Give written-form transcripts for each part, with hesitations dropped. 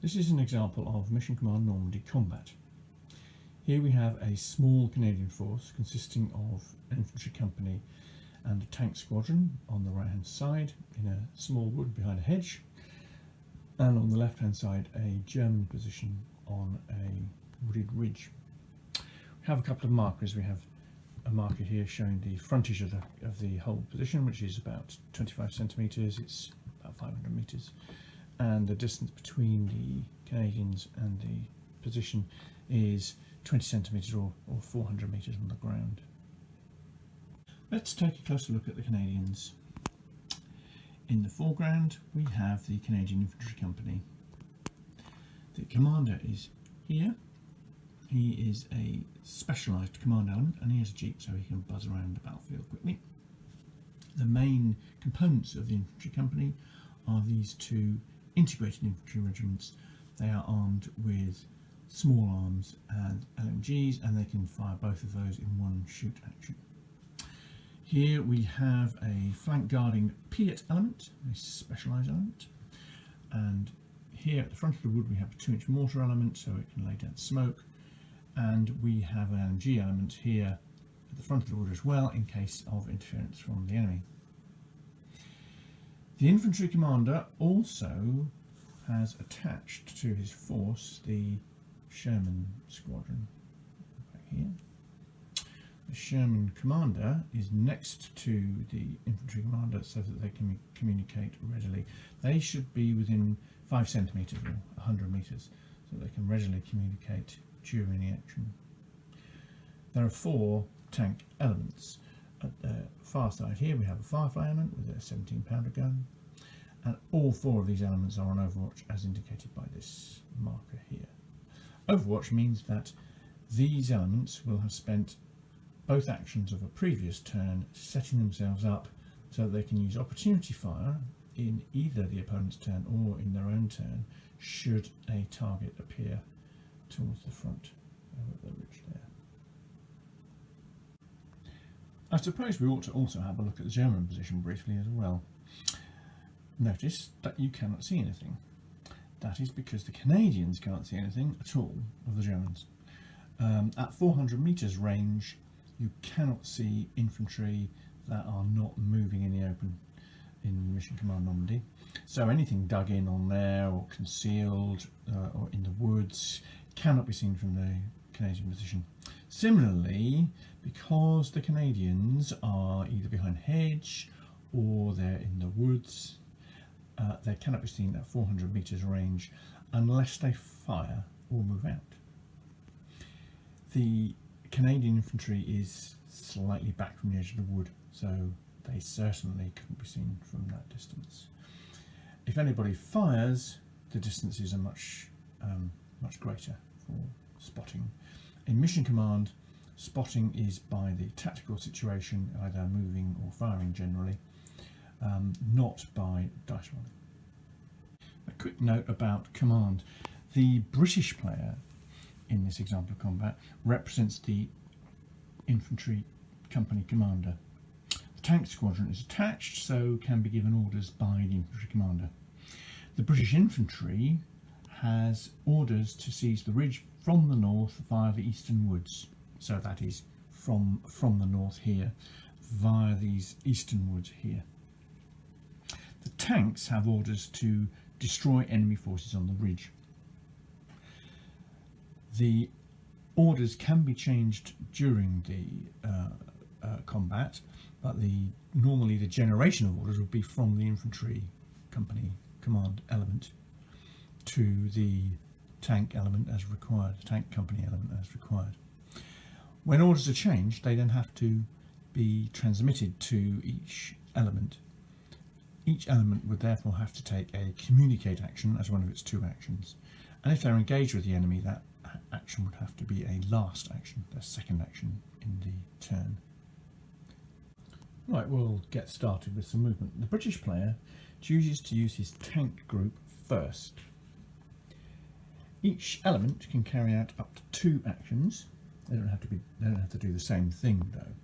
This is an example of Mission Command Normandy combat. Here we have a small Canadian force consisting of an infantry company and a tank squadron on the right hand side in a small wood behind a hedge, and on the left hand side a German position on a wooded ridge. We have a couple of markers. We have a marker here showing the frontage of the whole position, which is about 25 centimetres, it's about 500 metres, and the distance between the Canadians and the position is 20 centimetres or 400 metres on the ground. Let's take a closer look at the Canadians. In the foreground we have the Canadian Infantry Company. The commander is here. He is a specialised command element and he has a jeep so he can buzz around the battlefield quickly. The main components of the infantry company are these two integrated infantry regiments. They are armed with small arms and LMGs, and they can fire both of those in one shoot action. Here we have a flank guarding Piat element, a specialised element, and here at the front of the wood we have a 2-inch mortar element so it can lay down smoke, and we have an LMG element here at the front of the wood as well in case of interference from the enemy. The infantry commander also has attached to his force the Sherman squadron back here. The Sherman commander is next to the infantry commander so that they can communicate readily. They should be within 5 centimetres or 100 metres so they can readily communicate during the action. There are 4 tank elements. At the far side here we have a Firefly element with a 17-pounder gun, and all 4 of these elements are on Overwatch as indicated by this marker here. Overwatch means that these elements will have spent both actions of a previous turn setting themselves up so that they can use opportunity fire in either the opponent's turn or in their own turn should a target appear towards the front of the ridge there. I suppose we ought to also have a look at the German position briefly as well. Notice that you cannot see anything. That is because the Canadians can't see anything at all of the Germans. At 400 metres range you cannot see infantry that are not moving in the open in Mission Command Normandy. So anything dug in on there or concealed or in the woods cannot be seen from the Canadian position. Similarly, because the Canadians are either behind hedge or they're in the woods, they cannot be seen at 400 metres range unless they fire or move out. The Canadian infantry is slightly back from the edge of the wood, so they certainly couldn't be seen from that distance. If anybody fires, the distances are much greater for spotting. In Mission Command, spotting is by the tactical situation, either moving or firing generally, not by dice rolling. A quick note about command. The British player in this example of combat represents the infantry company commander. The tank squadron is attached so can be given orders by the infantry commander. The British infantry has orders to seize the ridge from the north via the eastern woods, so that is from the north here via these eastern woods here. The tanks have orders to destroy enemy forces on the ridge. The orders can be changed during the combat, but normally the generation of orders would be from the infantry company command element to the tank element as required, the tank company element as required. When orders are changed, they then have to be transmitted to each element. Each element would therefore have to take a communicate action as one of its 2 actions, and if they're engaged with the enemy, that action would have to be a last action, their second action in the turn. Right, we'll get started with some movement. The British player chooses to use his tank group first. Each element can carry out up to 2 actions. They don't have to do the same thing though.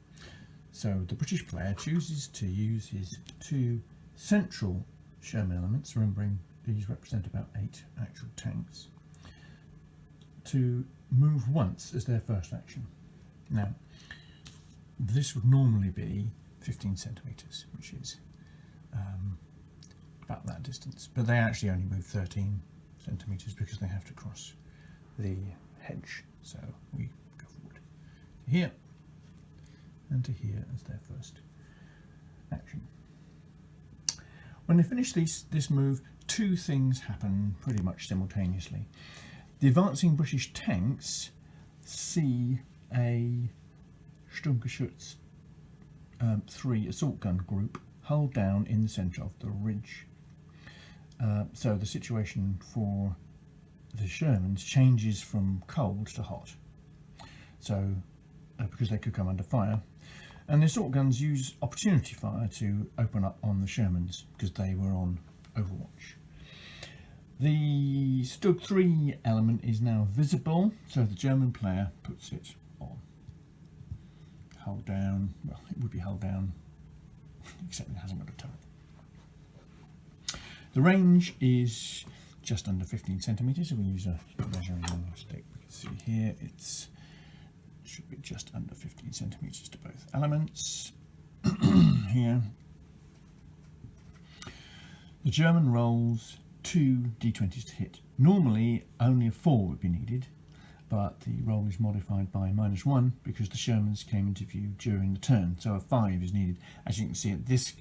So the British player chooses to use his 2 central Sherman elements, remembering these represent about 8 actual tanks. to move once as their first action. Now, this would normally be 15 centimetres, which is about that distance, but they actually only move 13 centimetres because they have to cross the hedge. So we go forward to here and to here as their first action. When they finish this move, two things happen pretty much simultaneously. The advancing British tanks see a Sturmgeschütz 3 assault gun group hull down in the centre of the ridge. So the situation for the Shermans changes from cold to hot. So because they could come under fire, and the assault guns use opportunity fire to open up on the Shermans because they were on overwatch. The Stug 3 element is now visible, so the German player puts it on. Hull down, well, it would be hull down, except it hasn't got a turret. The range is just under 15 centimetres, so we use a measuring stick. We can see here it should be just under 15 centimetres to both elements. Here, the German rolls 2 d20s to hit. Normally only a 4 would be needed, but the roll is modified by -1 because the Shermans came into view during the turn, so a 5 is needed. As you can see at this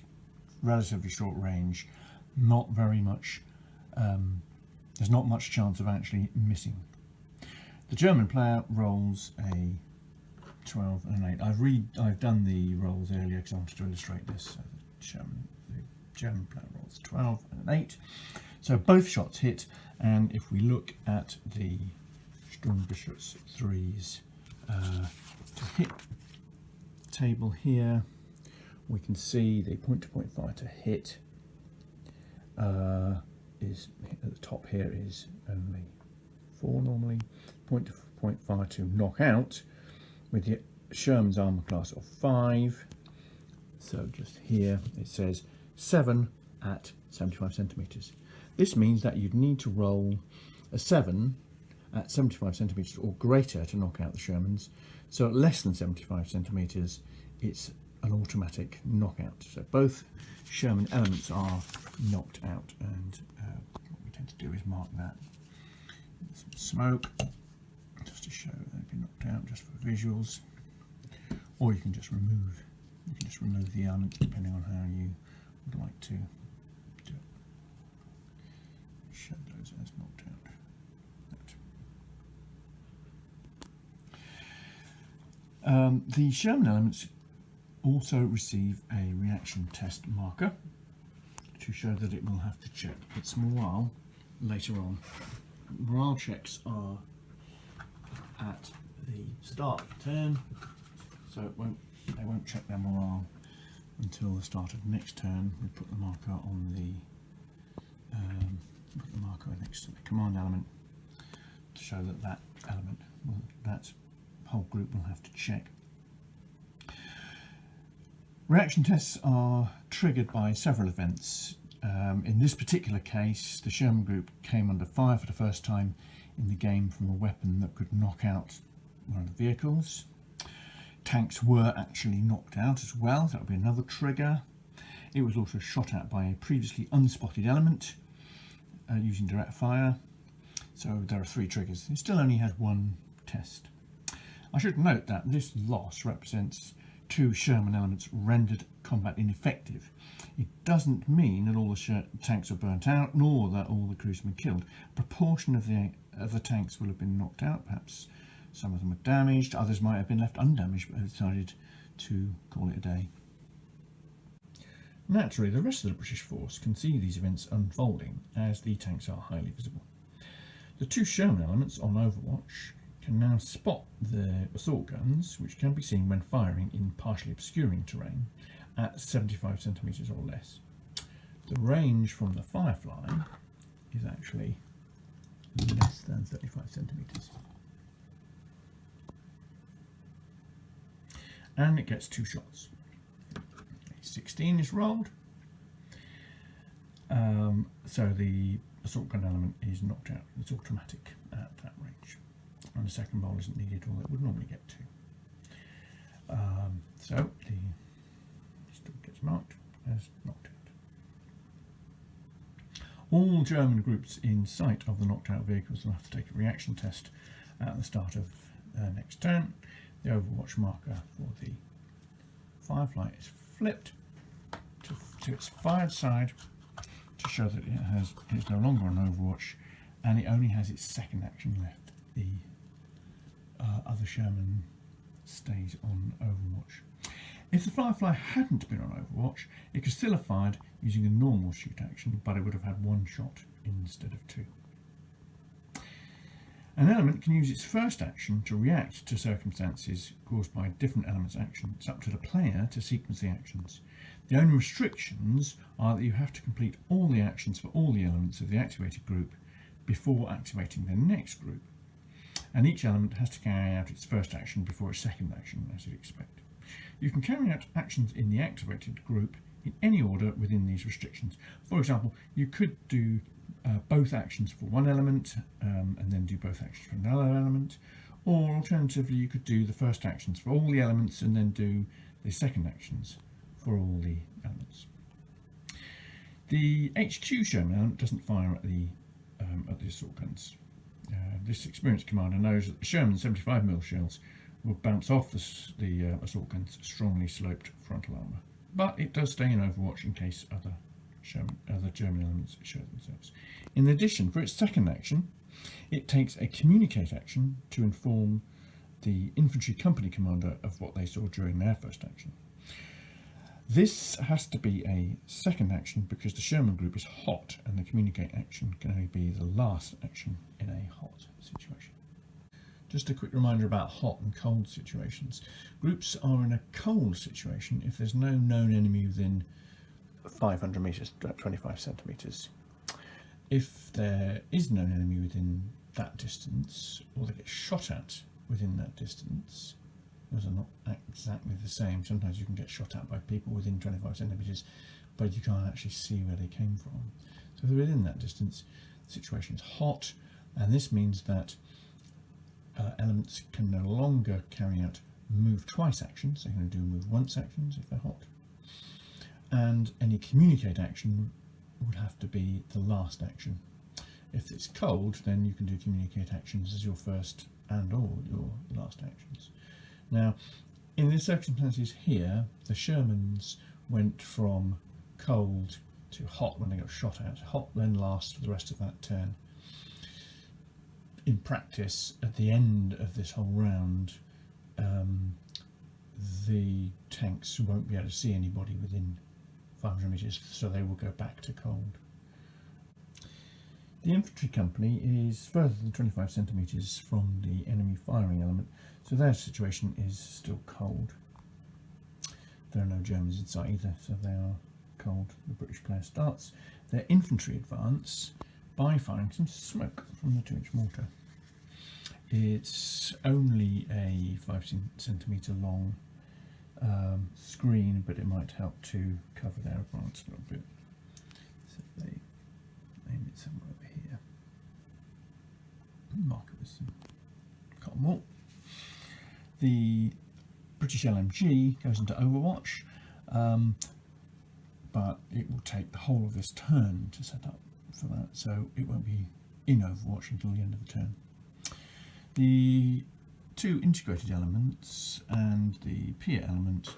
relatively short range, not very much, there's not much chance of actually missing. The German player rolls a 12 and an 8. I've done the rolls earlier because I wanted to illustrate this. So the German player rolls 12 and an 8. So both shots hit, and if we look at the Sturmgeschütz 3's to hit table here, we can see the point-to-point fire to hit is at the top here is only 4 normally. Point-to-point fire to knock out with the Sherman's armour class of 5. So just here it says 7 at 75 centimetres. This means that you'd need to roll a 7 at 75 centimetres or greater to knock out the Shermans. So at less than 75 centimetres, it's an automatic knockout. So both Sherman elements are knocked out, and what we tend to do is mark that with some smoke, just to show they've been knocked out, just for visuals. Or you can just remove the elements depending on how you would like to do it. Show those as knocked out. The Sherman elements also receive a reaction test marker to show that it will have to check its morale later on. Morale checks are at the start of the turn, so they won't check their morale until the start of the next turn. We put the marker on next to the command element to show that that whole group will have to check. Reaction tests are triggered by several events. In this particular case, the Sherman group came under fire for the first time in the game from a weapon that could knock out one of the vehicles. Tanks were actually knocked out as well, so that would be another trigger. It was also shot at by a previously unspotted element using direct fire. So there are 3 triggers. It still only has 1 test. I should note that this loss represents 2 Sherman elements rendered combat ineffective. It doesn't mean that all the tanks are burnt out, nor that all the crews have been killed. A proportion of the tanks will have been knocked out, perhaps some of them are damaged, others might have been left undamaged but have decided to call it a day. Naturally, the rest of the British force can see these events unfolding as the tanks are highly visible. The 2 Sherman elements on Overwatch can now spot the assault guns, which can be seen when firing in partially obscuring terrain at 75 centimetres or less. The range from the Firefly is actually less than 35 centimetres. And it gets 2 shots. A 16 is rolled, so the assault gun element is knocked out. It's automatic at that range. and the second roll isn't needed, or it would normally get to. So the still gets marked as knocked out. All German groups in sight of the knocked out vehicles will have to take a reaction test at the start of next turn. The Overwatch marker for the Firefly is flipped to its fired side to show that it's no longer on Overwatch, and it only has its second action left. The other Sherman stays on Overwatch. If the Firefly hadn't been on Overwatch, it could still have fired using a normal shoot action, but it would have had one shot instead of two. An element can use its first action to react to circumstances caused by a different element's action. It's up to the player to sequence the actions. The only restrictions are that you have to complete all the actions for all the elements of the activated group before activating the next group, and each element has to carry out its first action before its second action, as you'd expect. You can carry out actions in the activated group in any order within these restrictions. For example, you could do both actions for one element and then do both actions for another element, or alternatively you could do the first actions for all the elements and then do the second actions for all the elements. The HQ Sherman element doesn't fire at the assault guns. This experienced commander knows that the Sherman 75mm shells will bounce off the assault gun's strongly sloped frontal armour, but it does stay in Overwatch in case other German elements show themselves. In addition, for its second action, it takes a communicate action to inform the infantry company commander of what they saw during their first action. This has to be a second action because the Sherman group is hot, and the communicate action can only be the last action in a hot situation. Just a quick reminder about hot and cold situations. Groups are in a cold situation if there's no known enemy within 500 metres, 25 centimetres. If there is no enemy within that distance, or they get shot at within that distance, those are not exactly the same. Sometimes you can get shot at by people within 25 centimetres, but you can't actually see where they came from. So if they're within that distance, the situation is hot, and this means that elements can no longer carry out move twice actions. They're going to do move once actions if they're hot, and any communicate action would have to be the last action. If it's cold, then you can do communicate actions as your first and or your last actions. Now, in the circumstances here, the Shermans went from cold to hot when they got shot at. Hot then lasts for the rest of that turn. In practice, at the end of this whole round, the tanks won't be able to see anybody within 500 metres, so they will go back to cold. The infantry company is further than 25 centimetres from the enemy firing element, so their situation is still cold. There are no Germans in sight either, so they are cold. The British player starts their infantry advance by firing some smoke from the 2-inch mortar. It's only a 5 centimetre long screen, but it might help to cover their advance a little bit. So they aim it somewhere over here. Mark it with some cotton wool. The British LMG goes into Overwatch, but it will take the whole of this turn to set up for that, so it won't be in Overwatch until the end of the turn. The two integrated elements and the Pier element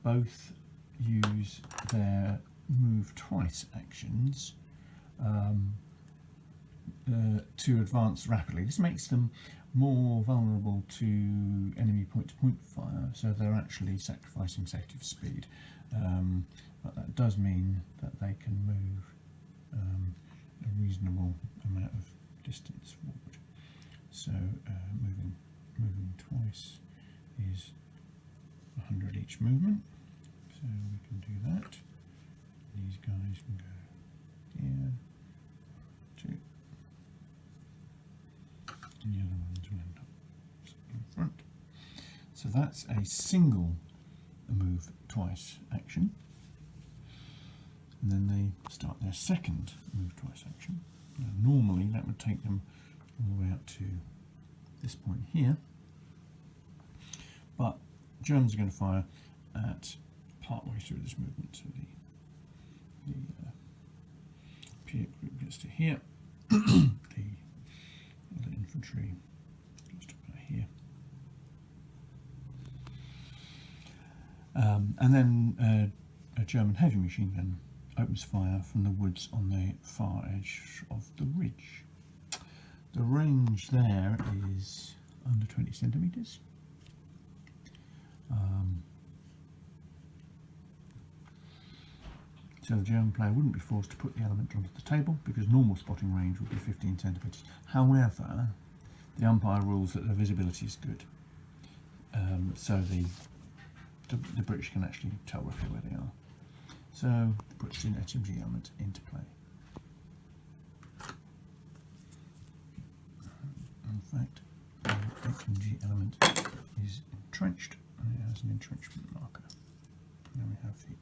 both use their move twice actions to advance rapidly. This makes them more vulnerable to enemy point-to-point fire, so they're actually sacrificing safety for speed, but that does mean that they can move a reasonable amount of distance forward. So moving twice is 100 each movement, so we can do that. These guys can go here, 2, and the other ones will end up in front. So that's a single move twice action, and then they start their second move twice action. Now, normally that would take them all the way up to this point here, but Germans are going to fire at part way through this movement, so the Piet group gets to here, the other infantry gets to about here, and then a German heavy machine gun opens fire from the woods on the far edge of the ridge. The range there is under 20 centimetres. So the German player wouldn't be forced to put the element onto the table because normal spotting range would be 15 centimetres. However, the umpire rules that the visibility is good, so the British can actually tell roughly where they are. So it puts the SMG element into play. In fact, the SMG element is entrenched, and it has an entrenchment marker. And then we have the